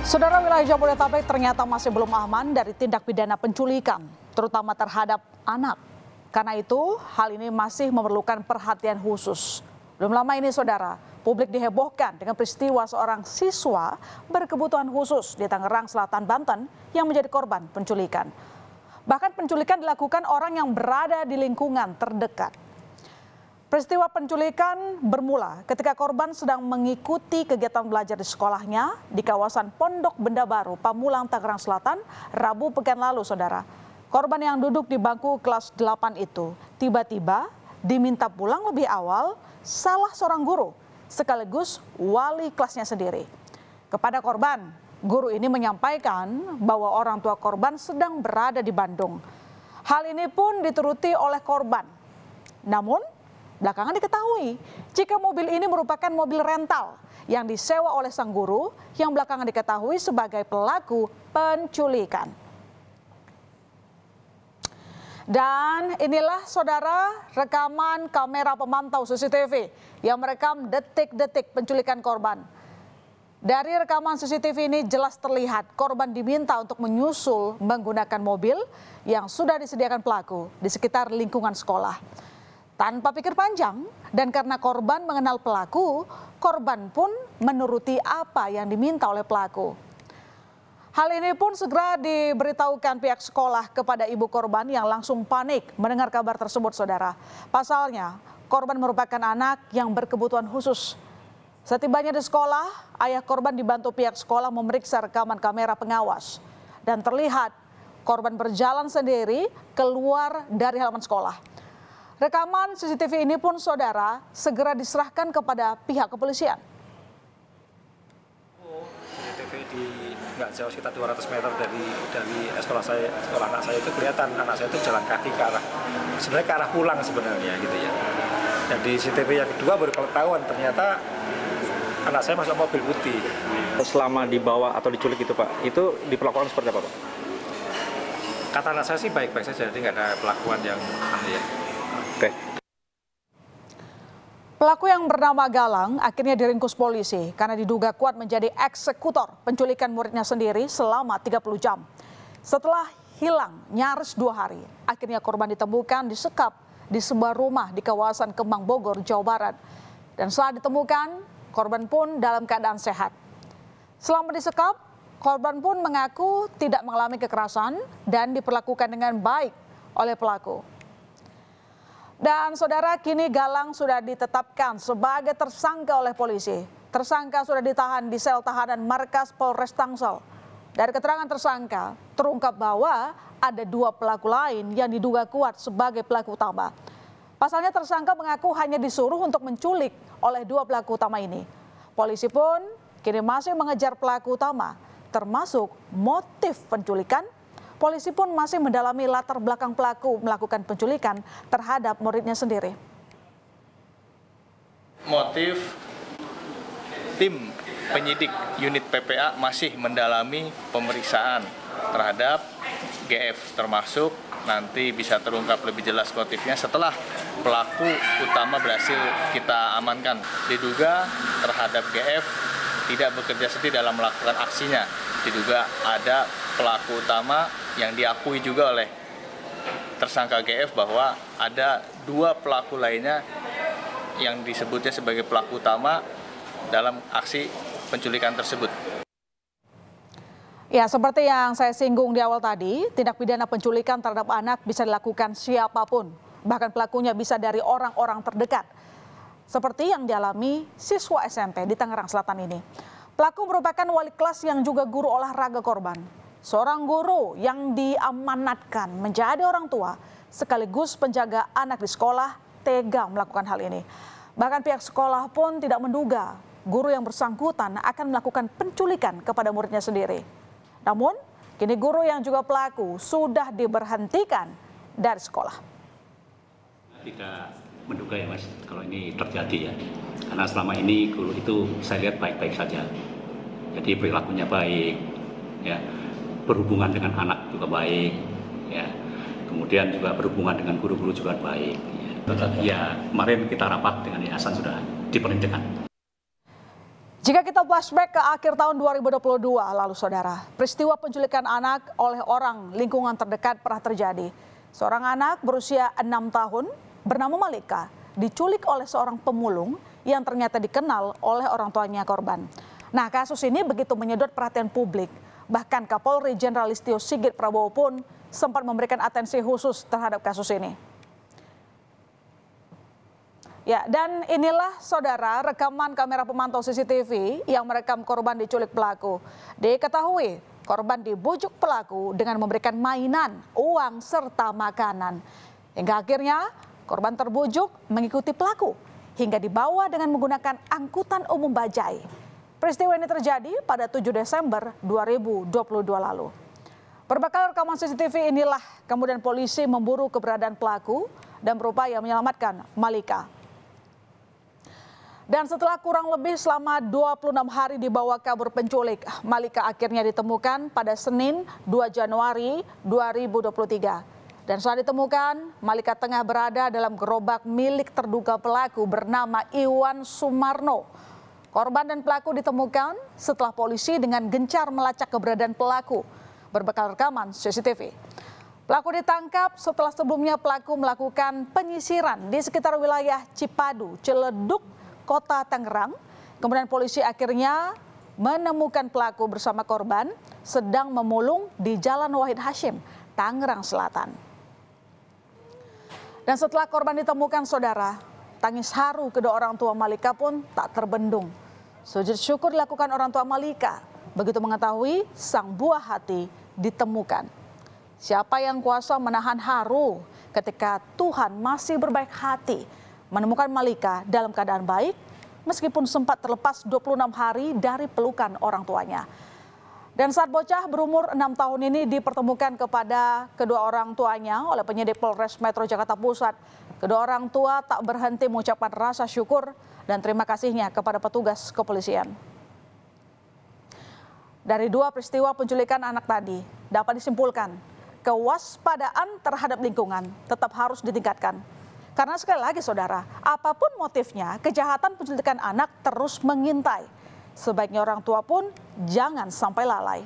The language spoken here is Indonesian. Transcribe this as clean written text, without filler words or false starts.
Saudara, wilayah Jabodetabek ternyata masih belum aman dari tindak pidana penculikan, terutama terhadap anak. Karena itu, hal ini masih memerlukan perhatian khusus. Belum lama ini, saudara, publik dihebohkan dengan peristiwa seorang siswa berkebutuhan khusus di Tangerang Selatan, Banten yang menjadi korban penculikan. Bahkan penculikan dilakukan orang yang berada di lingkungan terdekat. Peristiwa penculikan bermula ketika korban sedang mengikuti kegiatan belajar di sekolahnya di kawasan Pondok Benda Baru, Pamulang, Tangerang Selatan, Rabu pekan lalu, saudara. Korban yang duduk di bangku kelas 8 itu tiba-tiba diminta pulang lebih awal salah seorang guru, sekaligus wali kelasnya sendiri. Kepada korban, guru ini menyampaikan bahwa orang tua korban sedang berada di Bandung. Hal ini pun dituruti oleh korban. Namun, belakangan diketahui jika mobil ini merupakan mobil rental yang disewa oleh sang guru yang belakangan diketahui sebagai pelaku penculikan. Dan inilah, saudara, rekaman kamera pemantau CCTV yang merekam detik-detik penculikan korban. Dari rekaman CCTV ini jelas terlihat korban diminta untuk menyusul menggunakan mobil yang sudah disediakan pelaku di sekitar lingkungan sekolah. Tanpa pikir panjang, dan karena korban mengenal pelaku, korban pun menuruti apa yang diminta oleh pelaku. Hal ini pun segera diberitahukan pihak sekolah kepada ibu korban yang langsung panik mendengar kabar tersebut, saudara. Pasalnya, korban merupakan anak yang berkebutuhan khusus. Setibanya di sekolah, ayah korban dibantu pihak sekolah memeriksa rekaman kamera pengawas. Dan terlihat korban berjalan sendiri keluar dari halaman sekolah. Rekaman CCTV ini pun, saudara, segera diserahkan kepada pihak kepolisian. CCTV di nggak jauh sekitar 200 meter dari sekolah anak saya itu kelihatan anak saya itu jalan kaki ke arah pulang sebenarnya gitu ya. Dan di CCTV yang kedua baru ketahuan ternyata anak saya masuk mobil putih. Selama dibawa atau diculik itu, Pak, itu diperlakukan seperti apa, Pak? Kata anak saya sih baik-baik saja, jadi nggak ada perlakuan yang aneh ya. Oke. Pelaku yang bernama Galang akhirnya diringkus polisi karena diduga kuat menjadi eksekutor penculikan muridnya sendiri selama 30 jam. Setelah hilang nyaris 2 hari, akhirnya korban ditemukan disekap di sebuah rumah di kawasan Kemang, Bogor, Jawa Barat. Dan saat ditemukan, korban pun dalam keadaan sehat. Selama disekap, korban pun mengaku tidak mengalami kekerasan dan diperlakukan dengan baik oleh pelaku. Dan saudara, kini Galang sudah ditetapkan sebagai tersangka oleh polisi. Tersangka sudah ditahan di sel tahanan markas Polres Tangsel. Dari keterangan tersangka, terungkap bahwa ada 2 pelaku lain yang diduga kuat sebagai pelaku utama. Pasalnya tersangka mengaku hanya disuruh untuk menculik oleh 2 pelaku utama ini. Polisi pun kini masih mengejar pelaku utama, termasuk motif penculikan. Polisi pun masih mendalami latar belakang pelaku melakukan penculikan terhadap muridnya sendiri. Motif, tim penyidik unit PPA masih mendalami pemeriksaan terhadap GF, termasuk nanti bisa terungkap lebih jelas motifnya setelah pelaku utama berhasil kita amankan. Diduga terhadap GF tidak bekerja sendiri dalam melakukan aksinya. Diduga ada pelaku utama yang diakui juga oleh tersangka GF bahwa ada 2 pelaku lainnya yang disebutnya sebagai pelaku utama dalam aksi penculikan tersebut. Ya, seperti yang saya singgung di awal tadi, tindak pidana penculikan terhadap anak bisa dilakukan siapapun. Bahkan pelakunya bisa dari orang-orang terdekat. Seperti yang dialami siswa SMP di Tangerang Selatan ini. Pelaku merupakan wali kelas yang juga guru olahraga korban. Seorang guru yang diamanatkan menjadi orang tua sekaligus penjaga anak di sekolah tega melakukan hal ini. Bahkan pihak sekolah pun tidak menduga guru yang bersangkutan akan melakukan penculikan kepada muridnya sendiri. Namun, kini guru yang juga pelaku sudah diberhentikan dari sekolah. Tidak menduga ya Mas, kalau ini terjadi ya. Karena selama ini guru itu saya lihat baik-baik saja. Jadi perilakunya baik, ya. Berhubungan dengan anak juga baik, ya. Kemudian juga berhubungan dengan guru-guru juga baik. Ya, kemarin kita rapat dengan yayasan sudah diperintahkan. Jika kita flashback ke akhir tahun 2022 lalu saudara, peristiwa penculikan anak oleh orang lingkungan terdekat pernah terjadi. Seorang anak berusia 6 tahun bernama Malika diculik oleh seorang pemulung yang ternyata dikenal oleh orang tuanya korban. Nah, kasus ini begitu menyedot perhatian publik. Bahkan Kapolri Jenderal Listio Sigit Prabowo pun sempat memberikan atensi khusus terhadap kasus ini. Ya, dan inilah saudara rekaman kamera pemantau CCTV yang merekam korban diculik pelaku. Diketahui korban dibujuk pelaku dengan memberikan mainan, uang, serta makanan. Hingga akhirnya korban terbujuk mengikuti pelaku hingga dibawa dengan menggunakan angkutan umum bajai. Peristiwa ini terjadi pada 7 Desember 2022 lalu. Berbekal rekaman CCTV inilah kemudian polisi memburu keberadaan pelaku dan berupaya menyelamatkan Malika. Dan setelah kurang lebih selama 26 hari dibawa kabur penculik, Malika akhirnya ditemukan pada Senin 2 Januari 2023. Dan saat ditemukan, Malika tengah berada dalam gerobak milik terduga pelaku bernama Iwan Sumarno. Korban dan pelaku ditemukan setelah polisi dengan gencar melacak keberadaan pelaku berbekal rekaman CCTV. Pelaku ditangkap setelah sebelumnya pelaku melakukan penyisiran di sekitar wilayah Cipadu, Ciledug, Kota Tangerang. Kemudian polisi akhirnya menemukan pelaku bersama korban sedang memulung di Jalan Wahid Hashim, Tangerang Selatan. Dan setelah korban ditemukan saudara, tangis haru kedua orang tua Malika pun tak terbendung. Sujud syukur dilakukan orang tua Malika begitu mengetahui sang buah hati ditemukan. Siapa yang kuasa menahan haru ketika Tuhan masih berbaik hati menemukan Malika dalam keadaan baik meskipun sempat terlepas 26 hari dari pelukan orang tuanya. Dan saat bocah berumur 6 tahun ini dipertemukan kepada kedua orang tuanya oleh penyidik Polres Metro Jakarta Pusat, kedua orang tua tak berhenti mengucapkan rasa syukur dan terima kasihnya kepada petugas kepolisian. Dari dua peristiwa penculikan anak tadi dapat disimpulkan kewaspadaan terhadap lingkungan tetap harus ditingkatkan. Karena sekali lagi saudara, apapun motifnya, kejahatan penculikan anak terus mengintai. Sebaiknya orang tua pun jangan sampai lalai.